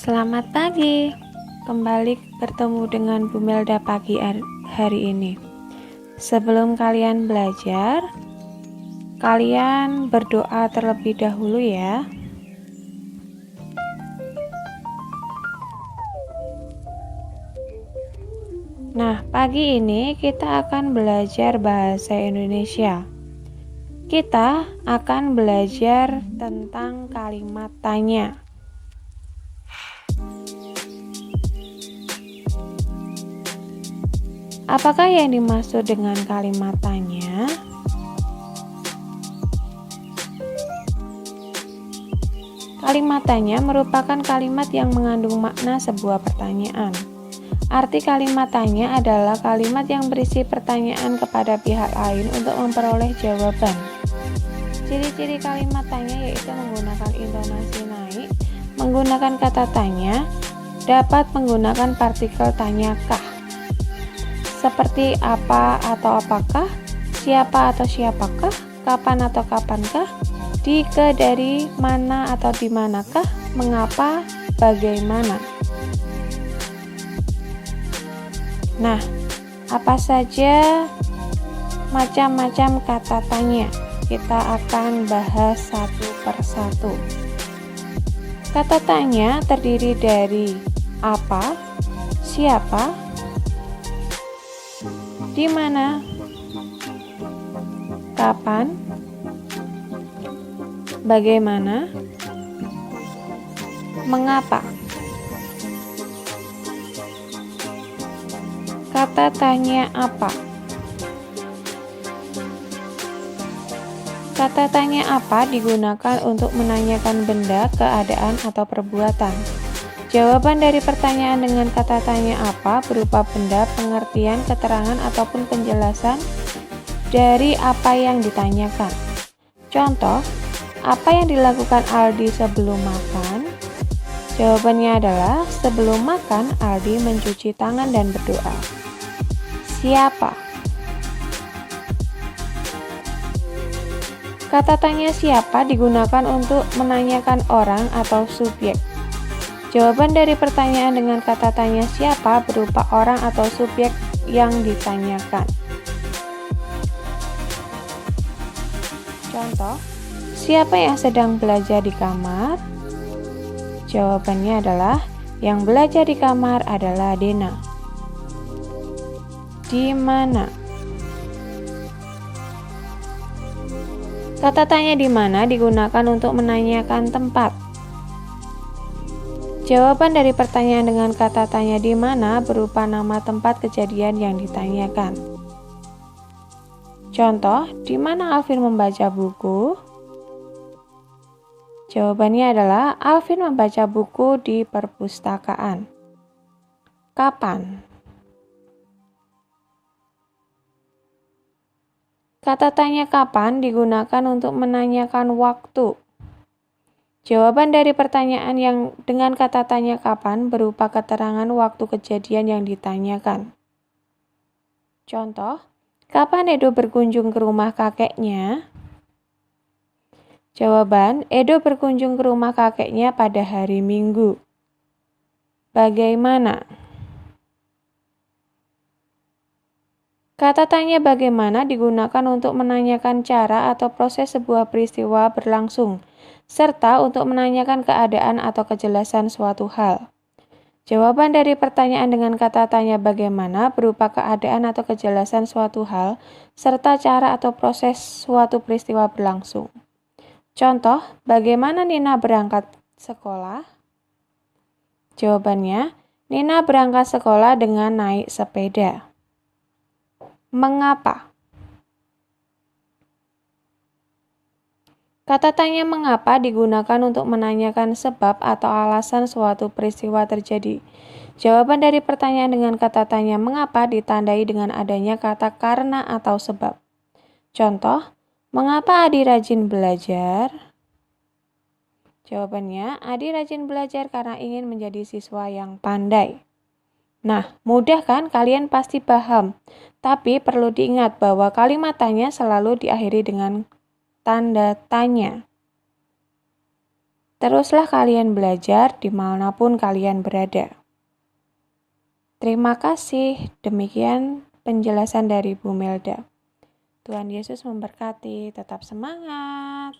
Selamat pagi, kembali bertemu dengan Bu Melda pagi hari ini. Sebelum kalian belajar, kalian berdoa terlebih dahulu ya. Nah, pagi ini kita akan belajar bahasa Indonesia. Kita akan belajar tentang kalimat tanya. Apakah yang dimaksud dengan kalimat tanya? Kalimat tanya merupakan kalimat yang mengandung makna sebuah pertanyaan. Arti kalimat tanya adalah kalimat yang berisi pertanyaan kepada pihak lain untuk memperoleh jawaban. Ciri-ciri kalimat tanya yaitu menggunakan intonasi naik, menggunakan kata tanya, dapat menggunakan partikel tanyakah, seperti apa atau apakah, siapa atau siapakah, kapan atau kapankah, di, ke, dari, mana atau di manakah, mengapa, bagaimana. Nah, apa saja macam-macam kata tanya? Kita akan bahas satu persatu. Kata tanya terdiri dari apa, siapa, di mana, kapan, bagaimana, mengapa. Kata tanya apa? Kata tanya apa digunakan untuk menanyakan benda, keadaan, atau perbuatan. Jawaban dari pertanyaan dengan kata tanya apa berupa benda, pengertian, keterangan, ataupun penjelasan dari apa yang ditanyakan. Contoh, apa yang dilakukan Aldi sebelum makan? Jawabannya adalah, sebelum makan Aldi mencuci tangan dan berdoa. Siapa? Kata tanya siapa digunakan untuk menanyakan orang atau subjek. Jawaban dari pertanyaan dengan kata tanya siapa berupa orang atau subjek yang ditanyakan. Contoh, siapa yang sedang belajar di kamar? Jawabannya adalah, yang belajar di kamar adalah Dena. Di mana? Kata tanya di mana digunakan untuk menanyakan tempat. Jawaban dari pertanyaan dengan kata tanya di mana berupa nama tempat kejadian yang ditanyakan. Contoh, di mana Alvin membaca buku? Jawabannya adalah, Alvin membaca buku di perpustakaan. Kapan? Kata tanya kapan digunakan untuk menanyakan waktu. Jawaban dari pertanyaan yang dengan kata tanya kapan berupa keterangan waktu kejadian yang ditanyakan. Contoh, kapan Edo berkunjung ke rumah kakeknya? Jawaban, Edo berkunjung ke rumah kakeknya pada hari Minggu. Bagaimana? Kata tanya bagaimana digunakan untuk menanyakan cara atau proses sebuah peristiwa berlangsung, serta untuk menanyakan keadaan atau kejelasan suatu hal. Jawaban dari pertanyaan dengan kata tanya bagaimana berupa keadaan atau kejelasan suatu hal, serta cara atau proses suatu peristiwa berlangsung. Contoh, bagaimana Nina berangkat sekolah? Jawabannya, Nina berangkat sekolah dengan naik sepeda. Mengapa? Kata tanya mengapa digunakan untuk menanyakan sebab atau alasan suatu peristiwa terjadi. Jawaban dari pertanyaan dengan kata tanya mengapa ditandai dengan adanya kata karena atau sebab. Contoh, mengapa Adi rajin belajar? Jawabannya, Adi rajin belajar karena ingin menjadi siswa yang pandai. Nah, mudah kan? Kalian pasti paham. Tapi perlu diingat bahwa kalimat tanya selalu diakhiri dengan tanda tanya. Teruslah kalian belajar dimanapun kalian berada. Terima kasih. Demikian penjelasan dari Bu Melda. Tuhan Yesus memberkati. Tetap semangat.